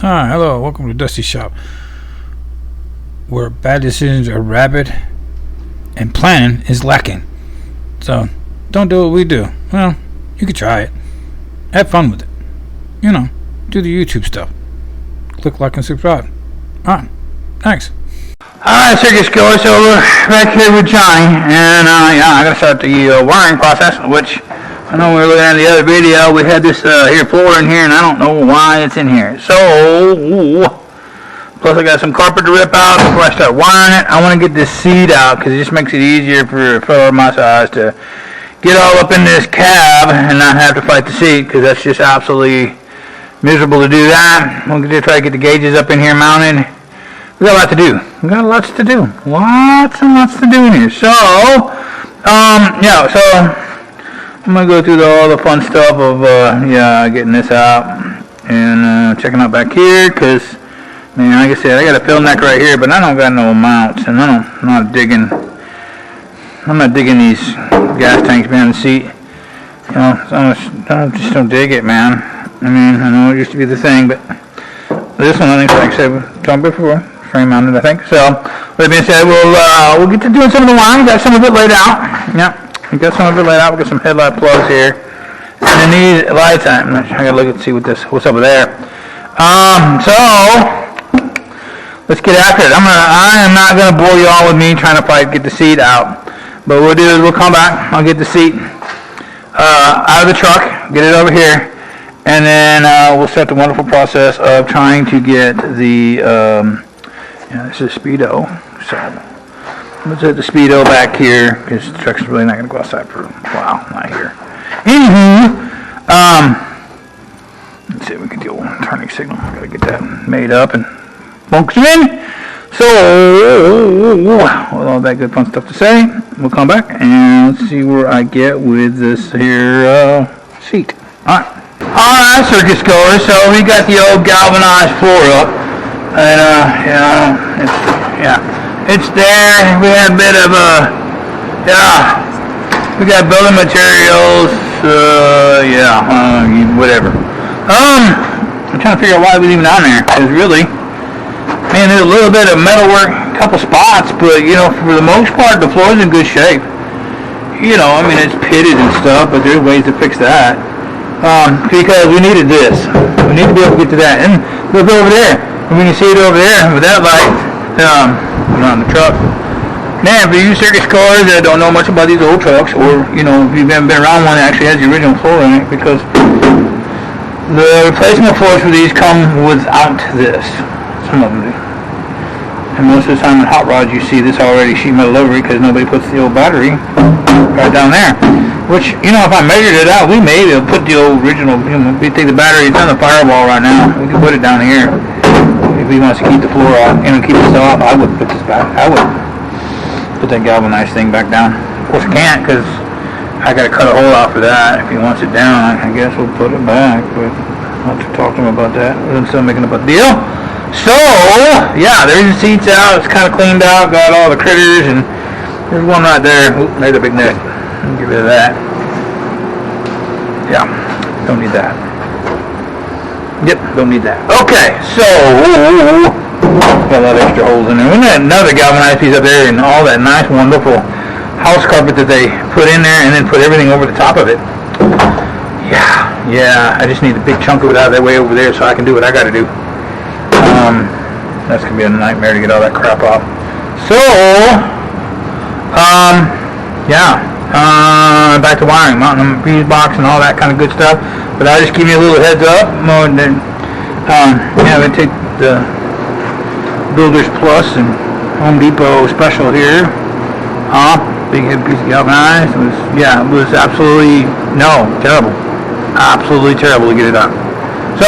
Hi, hello, welcome to Dusty Shop, where bad decisions are rabid and planning is lacking. So, don't do what we do. Well, you could try it. Have fun with it. You know, do the YouTube stuff. Click like and subscribe. Alright, thanks. Alright, circus goers, so we're back here with Johnny, and I gotta start the wiring process, which I know we were looking at the other video. We had this here floor in here, and I don't know why it's in here. So, plus I got some carpet to rip out before I start wiring it. I want to get this seat out because it just makes it easier for a fellow my size to get all up in this cab and not have to fight the seat, because that's just absolutely miserable to do that. I'm going to try to get the gauges up in here mounted. We got a lot to do. We got lots to do. Lots and lots to do in here. So, so I'm going to go through all the fun stuff of, getting this out and checking out back here, because, man, like I said, I got a fill neck right here, but I don't got no mounts, and I'm not digging these gas tanks behind the seat. You know, I just don't dig it, man. I mean, I know it used to be the thing, but this one, I think, like I said, we've talked before, frame mounted, I think. So, with that being said, we'll get to doing some of the wiring. Got some of it laid out. Yep. We got some of it laid out. We got some headlight plugs here, and then these lights. I gotta look and see what's over there. So let's get after it. I am not gonna bore you all with me trying to get the seat out, but what we'll do is we'll come back. I'll get the seat out of the truck, get it over here, and then we'll start the wonderful process of trying to get the this is Speedo, so. Let's hit the Speedo back here, because the truck's really not going to go outside for a while. Not here. Anywho, let's see if we can do a turning signal. Got to get that made up and function in. So, with all that good fun stuff to say, we'll come back and let's see where I get with this here seat. Alright. Alright, circus goers. So, we got the old galvanized floor up. And, it's there. We had a bit of we got building materials, whatever. I'm trying to figure out why we leave it on there, because really, man, there's a little bit of metalwork, a couple spots, but, you know, for the most part, the floor's in good shape. You know, I mean, it's pitted and stuff, but there's ways to fix that. Because we needed this. We need to be able to get to that. And look over there. And we can see it over there with that light. On the truck. Man, for you circus cars that don't know much about these old trucks, or, you know, if you've never been around one that actually has the original floor in it, because the replacement floors for these come without this. Some of them do. And most of the time in hot rods you see this already sheet metal over it, because nobody puts the old battery right down there. Which, you know, if I measured it out, we may be able to put the old original, you know, if we take the battery, it's on the firewall right now, we can put it down here. If he wants to keep the floor off, you know, keep the stuff off, I would put this back. I would put that galvanized thing back down. Of course I can't, because I got to cut a hole out for that. If he wants it down, I guess we'll put it back. But I'll have to talk to him about that. We're still making up a deal. So, yeah, there's the seats out. It's kind of cleaned out. Got all the critters, and there's one right there. Oop, there's a big neck. Get rid of that. Yeah, don't need that. Yep, don't need that. Okay, so got a lot of extra holes in there. We got another galvanized piece up there, and all that nice, wonderful house carpet that they put in there, and then put everything over the top of it. Yeah. I just need a big chunk of it out of that way over there, so I can do what I got to do. That's gonna be a nightmare to get all that crap off. So, back to wiring, mounting the fuse box and all that kind of good stuff. But I'll just give you a little heads up. And then, we take the Builders Plus and Home Depot special here. Big heavy piece of galvanized. It was absolutely, terrible. Absolutely terrible to get it done. So,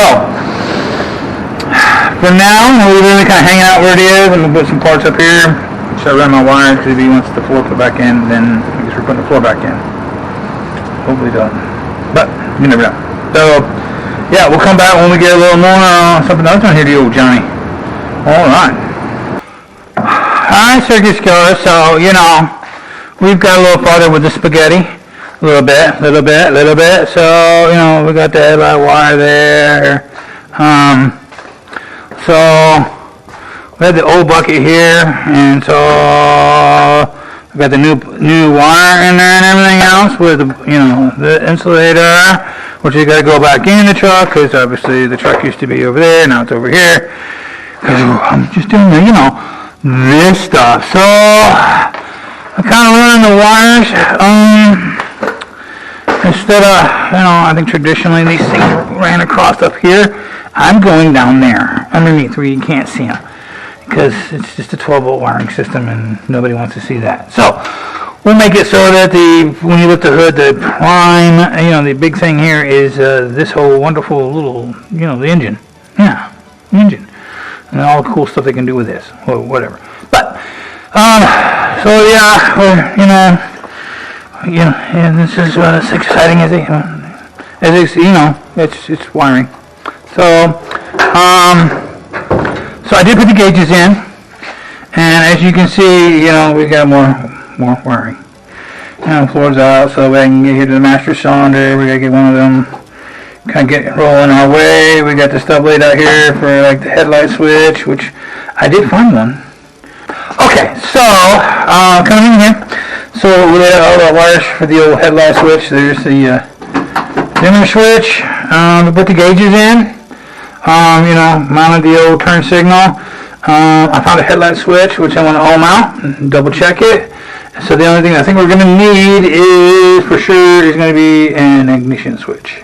for now, we're really kind of hanging out where it is. I'm going to put some parts up here. So I run my wires, because if he wants the floor put back in, then I guess we're putting the floor back in. Hopefully done. But, you never know. So, yeah, we'll come back when we get a little more something else on here to you, Johnny. Alright. Alright, circus goers. So, you know, we've got a little farther with the spaghetti. A little bit. So, you know, we got the headlight wire there. So we had the old bucket here, and so we got the new wire in there and everything else with the insulator, which you got to go back in the truck because obviously the truck used to be over there, now it's over here. Because I'm just doing this stuff. So I'm kind of running the wires. Instead of, I think traditionally these things ran across up here. I'm going down there underneath where you can't see them because it's just a 12-volt wiring system and nobody wants to see that. So we'll make it so that when you lift the hood, the prime, the big thing here is this whole wonderful little, the engine. Yeah, the engine. And all the cool stuff they can do with this, or whatever. But, so yeah, and this is as exciting as it's wiring. So I did put the gauges in, and as you can see, we got more wiring. Floor's out, so we can get here to the master cylinder. We gotta get one of them, kind of get rolling our way. We got the stub laid out here for like the headlight switch, which I did find one. Okay, so coming in here, so we laid out all the wires for the old headlight switch. There's the dimmer switch. We put the gauges in. Mounted the old turn signal. I found a headlight switch, which I want to ohm out and double check it. So the only thing I think we're going to need is, for sure, is going to be an ignition switch.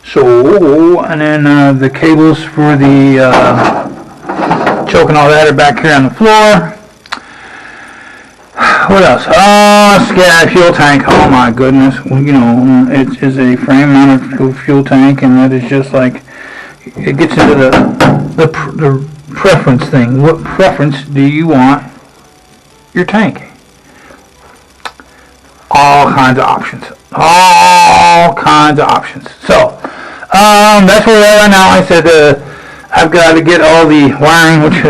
So, and then the cables for the choke and all that are back here on the floor. What else? Fuel tank. Oh my goodness. It is a frame mounted fuel tank, and that is just like, it gets into the preference thing. What preference do you want your tank? All kinds of options. All kinds of options. So, that's where we are right now. I said I've got to get all the wiring, which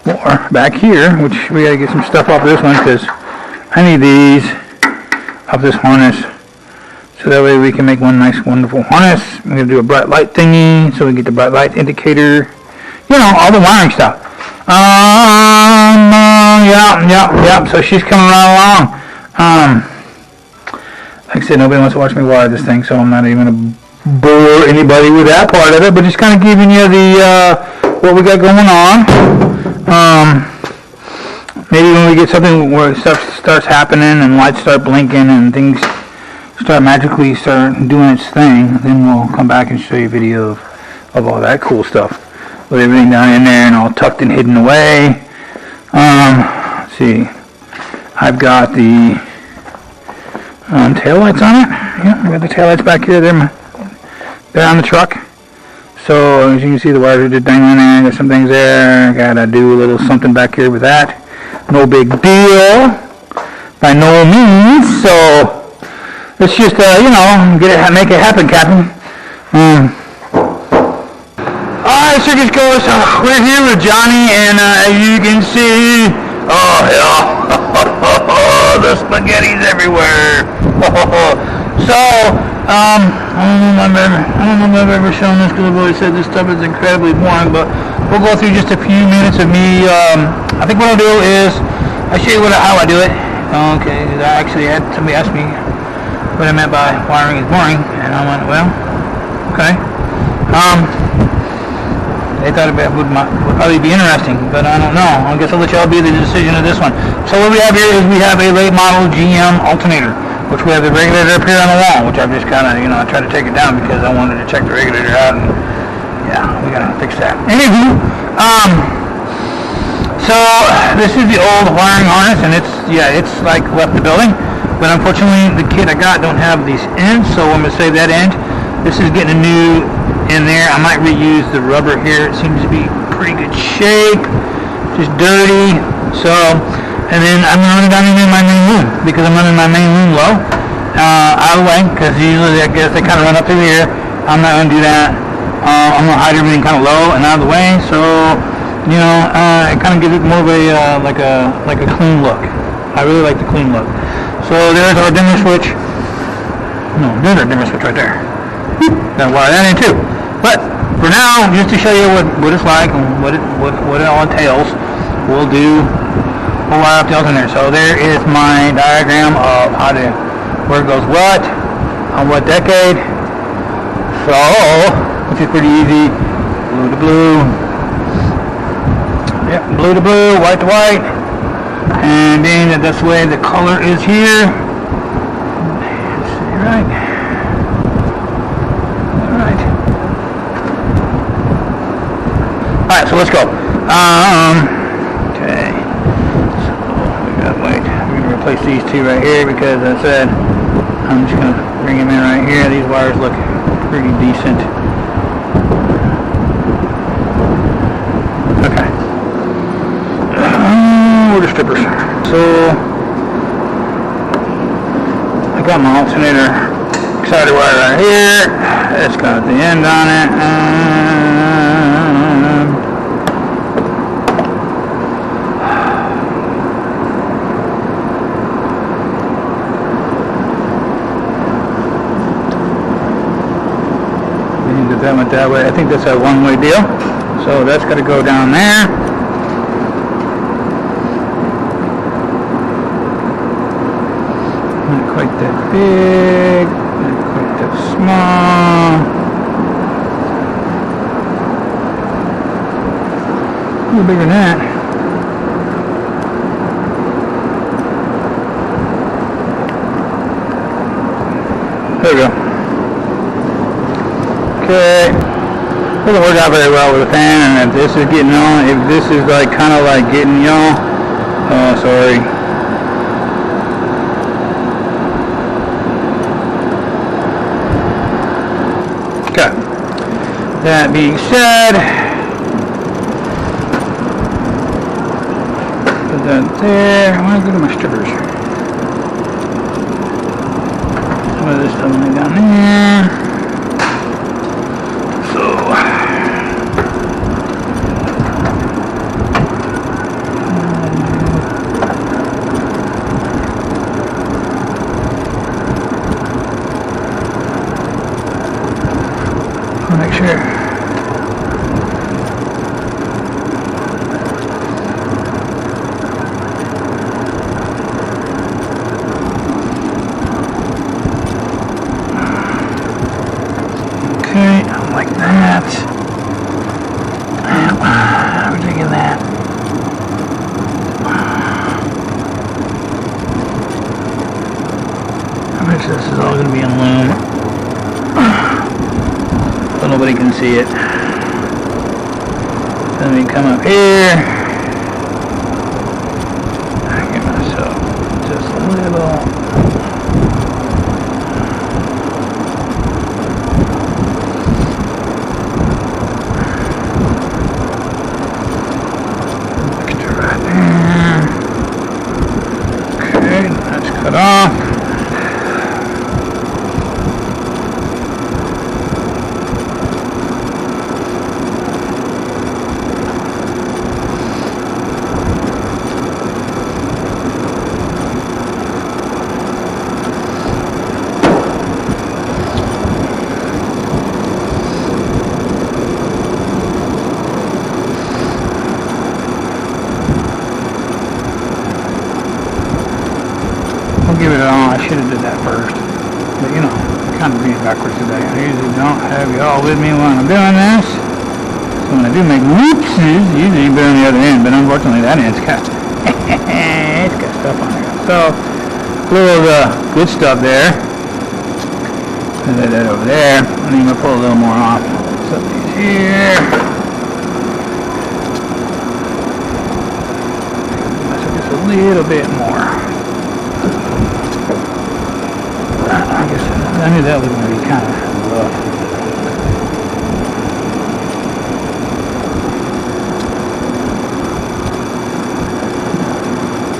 more back here, which we got to get some stuff off this one because I need these off this harness. So that way we can make one nice, wonderful harness. I'm going to do a bright light thingy so we get the bright light indicator. All the wiring stuff. Yeah. So she's coming right along. Like I said, nobody wants to watch me wire this thing, so I'm not even going to bore anybody with that part of it, but just kind of giving you the what we got going on. Maybe when we get something where stuff starts happening and lights start blinking and things magically start doing its thing, then we'll come back and show you a video of all that cool stuff with everything down in there and all tucked and hidden away. Let's see, I've got the tail lights on it. Yeah, I got the tail lights back here. They're on the truck. So as you can see, the wires are just dangling there. There's some things there. Gotta do a little something back here with that. No big deal by no means. So let's just, make it happen, Captain. Alright, circus goers, we're here with Johnny, and as you can see, the spaghetti's everywhere. So, I don't know if I've ever shown this because I've always said this stuff is incredibly boring, but we'll go through just a few minutes of me. I think what I'll do is, I'll show you how I do it. Okay, I actually had somebody ask me what I meant by wiring is boring, and I went, well, okay. They thought it would probably be interesting, but I don't know. I guess I'll let y'all be the decision of this one. So what we have here is we have a late model GM alternator, which we have the regulator up here on the wall, which I've just kind of, I tried to take it down because I wanted to check the regulator out, and yeah, we gotta fix that. Anywho, so this is the old wiring harness, and it's like left the building. But unfortunately, the kit I got don't have these ends, so I'm going to save that end. This is getting a new in there. I might reuse the rubber here. It seems to be pretty good shape, just dirty. So, and then I'm going to run it down into my main room because I'm running my main room low, out of the way, because usually I guess they kind of run up through here. I'm not going to do that. I'm going to hide everything kind of low and out of the way, so it kind of gives it more of a like a clean look. I really like the clean look. So there's our dimmer switch. No, there's our dimmer switch right there. Gotta wire that in too. But for now, just to show you what it's like and what it all entails, we'll wire up the alternator. So there is my diagram of where it goes what, on what decade. So, which is pretty easy. Blue to blue. Yep, blue to blue, white to white. And being that that's the way the color is here. Let's see, right. Alright. Alright, so let's go. Okay. So we gotta wait. We're gonna replace these two right here because I said I'm just gonna bring them in right here. These wires look pretty decent. Okay. Where the strippers? So I got my alternator excited wire right here. It's got the end on it. That went that way. I think that's a one-way deal. So that's got to go down there. Not quite that big. Not quite that small. A little bigger than that. There we go. Okay, doesn't work out very well with the fan, and if this is getting on, if this is like kind of like getting y'all, oh sorry. Okay. That being said, put that there. I want to go to my strippers. Some of this stuff down there. Make sure. Okay, like that. We're taking that. How much this is all going to be in loom? So nobody can see it. Let me come up here. I give myself just a little. Extra right there. Okay, that's cut off. Give it on. I should have did that first, but you know, kind of being backwards today. I usually don't have y'all with me when I'm doing this, so when I do make whoopsies, usually you've been on the other end, but unfortunately that end's got it's got stuff on it. So a little of the good stuff there. Put that over there. I think I'm gonna pull a little more off. Set these here. So just a little bit more. I knew that was going to be kind of rough.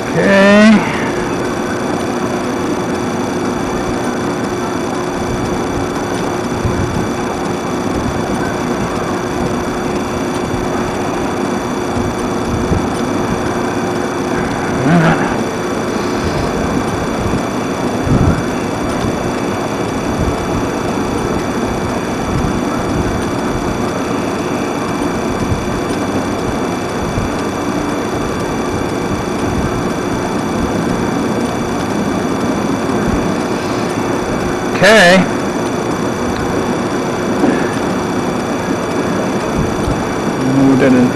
Okay. Okay. What that is.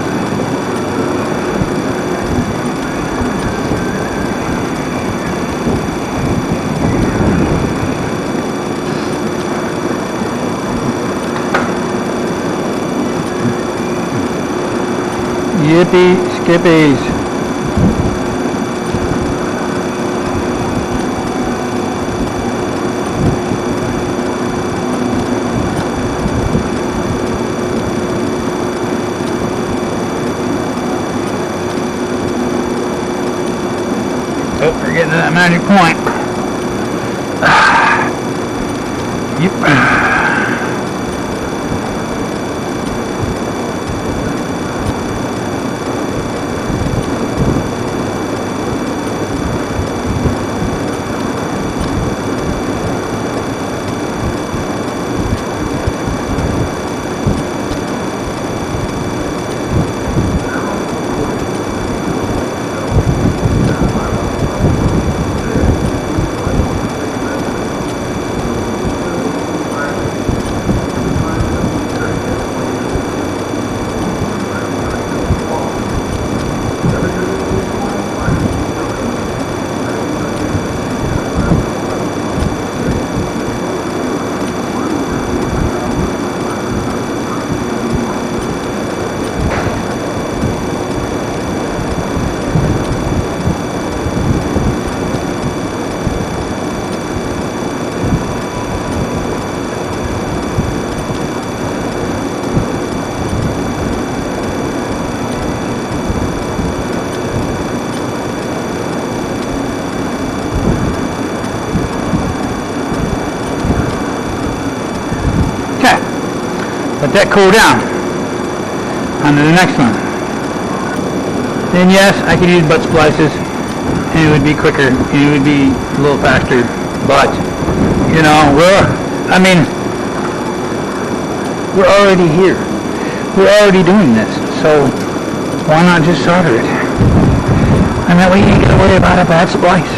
Yippee skippies. Oh, we're getting to that magic point. Yep. Let that cool down. On to the next one. Then yes, I could use butt splices and it would be quicker and it would be a little faster. But, you know, we're already here. We're already doing this. So why not just solder it? And that way you ain't gotta worry about a bad splice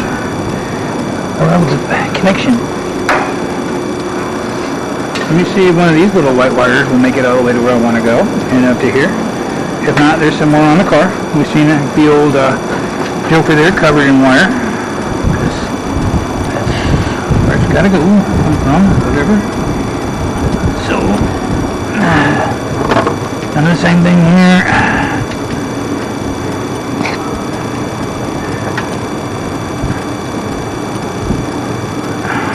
or else a bad connection. Let me see if one of these little white wires will make it all the way to where I want to go and up to here. If not, there's some more on the car. We've seen the old Joker there covered in wire. That's where it's got to go. Whatever. So, done the same thing here.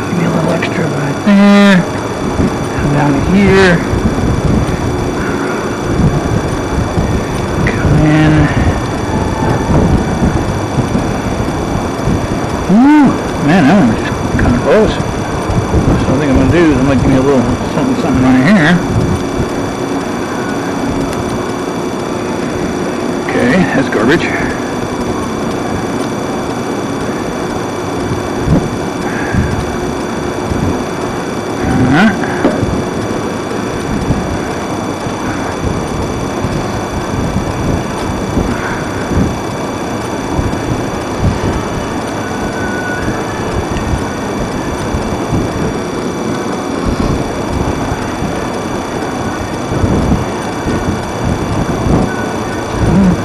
Give me a little extra right there. Down here, come in. Ooh, man, that one was just kind of close. So I think I'm going to do is I'm going to give me a little something right here. Okay, that's garbage.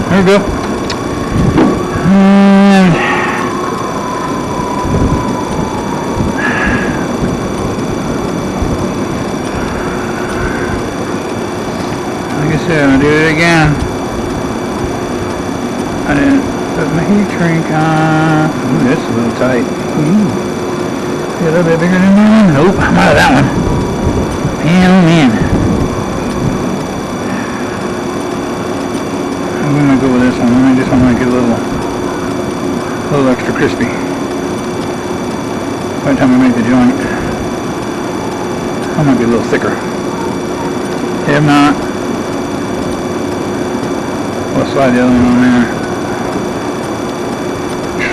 There we go. And like I said, I'm gonna do it again. I didn't put my heat shrink on. Ooh, that's a little tight. Ooh. A little bit bigger than mine. Nope, I'm out of that one. Man, oh man. I'm gonna go with this one. I just want to make it a little extra crispy. By the time I make the joint, I might be a little thicker. If not, we'll slide the other one on there.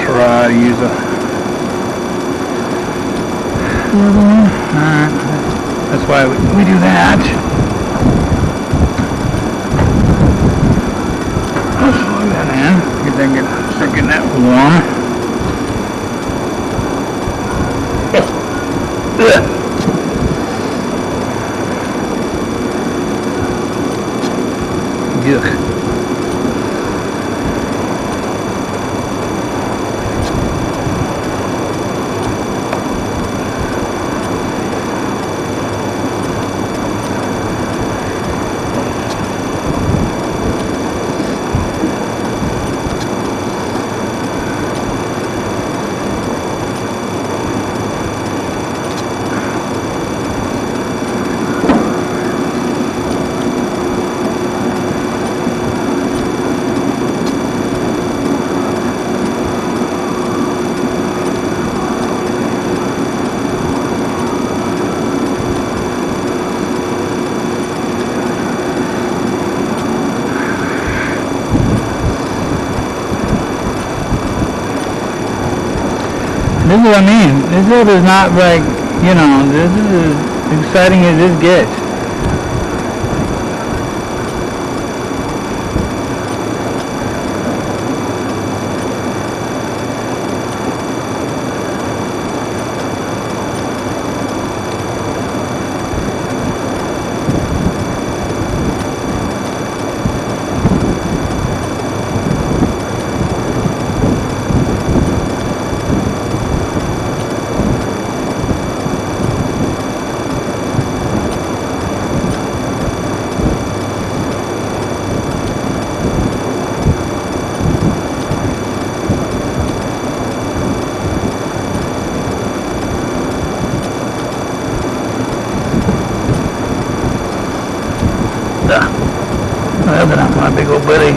Try to use the other one. Alright, that's why we do that. Plug that in. Start getting that warm. Yuck. This is what I mean. This road is not like, you know, this is as exciting as this gets. Well, but I'm my big old buddy.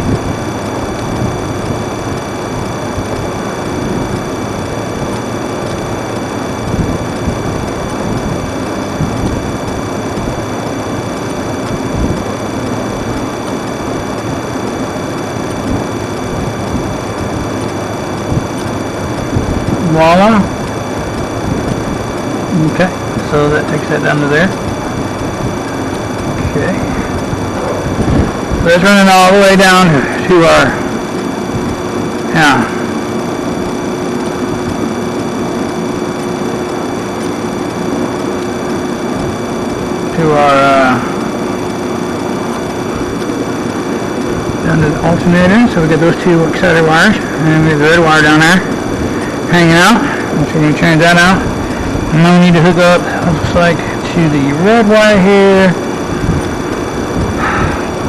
Voila. Okay, so that takes that down to there. Okay. So it's running all the way down to our, down to the alternator. So we got those two exciter wires, and we have the red wire down there hanging out. So we're going to change that out. And then we need to hook up, looks like, to the red wire here.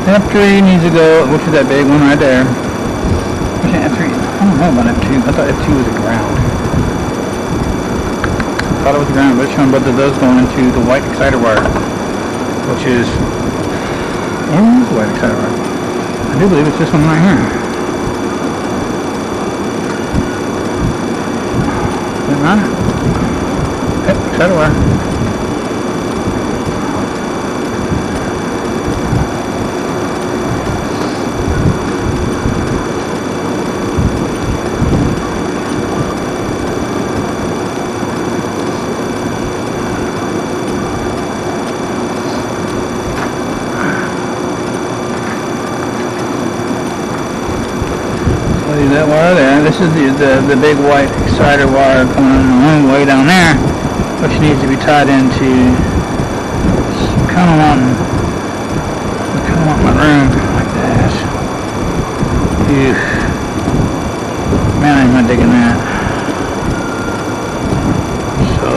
F3 needs to go, which is that big one right there. What's that F3? I don't know about F2. I thought F2 was the ground. I thought it was the ground, but it's showing both of those going into the white exciter wire, which is, where is the white exciter wire? I do believe it's this one right here. Is that right? Yep, exciter wire. That wire there. This is the big white exciter wire going all the way down there, which needs to be tied into. Kind of want my room like this. Ew. Man, I'm not digging that. So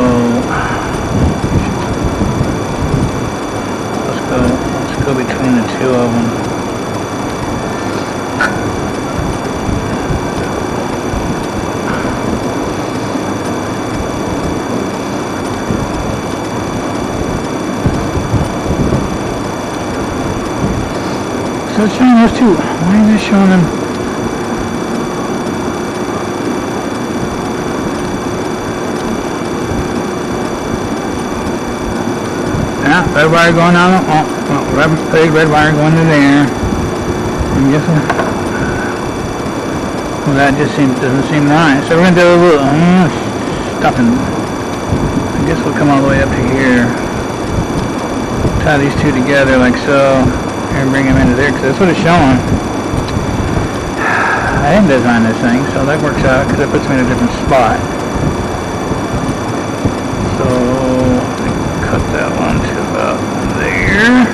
let's go between the two of them. So it's showing those two. Why is it showing them? Yeah, red wire going on. Red wire going to there. I'm guessing. Well, that just doesn't seem right. So we're gonna do a little stopping. I guess we'll come all the way up to here. Tie these two together like so. And bring them into there, because that's what it's showing. I didn't design this thing, so that works out, because it puts me in a different spot. So, cut that one to about there.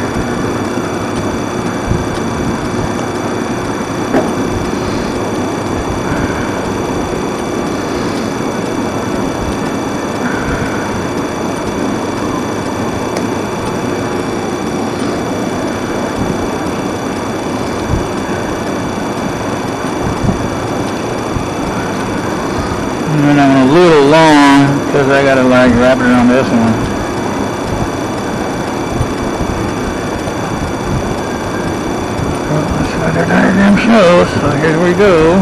because I gotta like wrap it around this one. That's what their diagram shows, so here we go.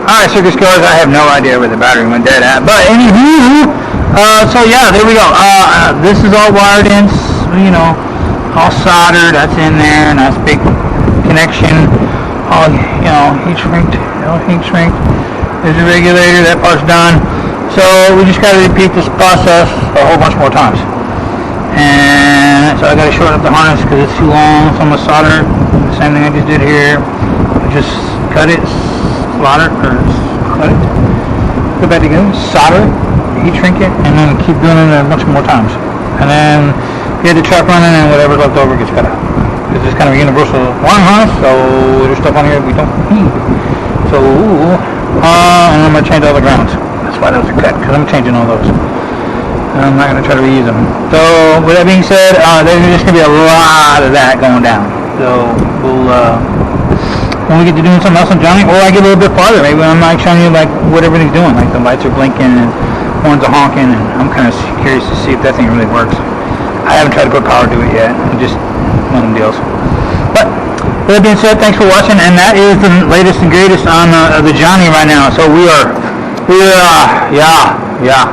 Alright, circus goers, I have no idea where the battery went dead at, but anywho, so yeah, there we go. This is all wired in, you know, all soldered, that's in there, nice big connection, all, you know, heat shrinked. There's a regulator, that part's done. So we just gotta repeat this process a whole bunch more times. And so I gotta shorten up the harness because it's too long, so I'm gonna solder the same thing I just did here. Just cut it, solder, or cut it, go back again, solder it, heat shrink it, and then keep doing it a bunch more times. And then get the truck running and whatever's left over gets cut out. It's just kind of a universal wiring harness, so there's stuff on here we don't need. So, and I'm going to change all the grounds. That's why those are cut, because I'm changing all those. And I'm not going to try to reuse them. So, with that being said, there's just going to be a lot of that going down. So, we'll, when we get to doing something else on Johnny, or I get a little bit farther, maybe I'm like showing you like what everything's doing, like the lights are blinking and horns are honking, and I'm kind of curious to see if that thing really works. I haven't tried to put power to it yet, just one of them deals. But with that being said, thanks for watching, and that is the latest and greatest on the Johnny right now. So we are, yeah.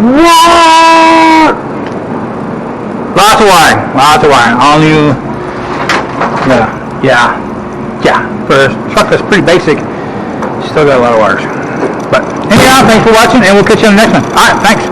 What? Lots of wiring. All new, yeah. For a truck that's pretty basic, still got a lot of wires. But anyhow, thanks for watching, and we'll catch you on the next one. Alright, thanks.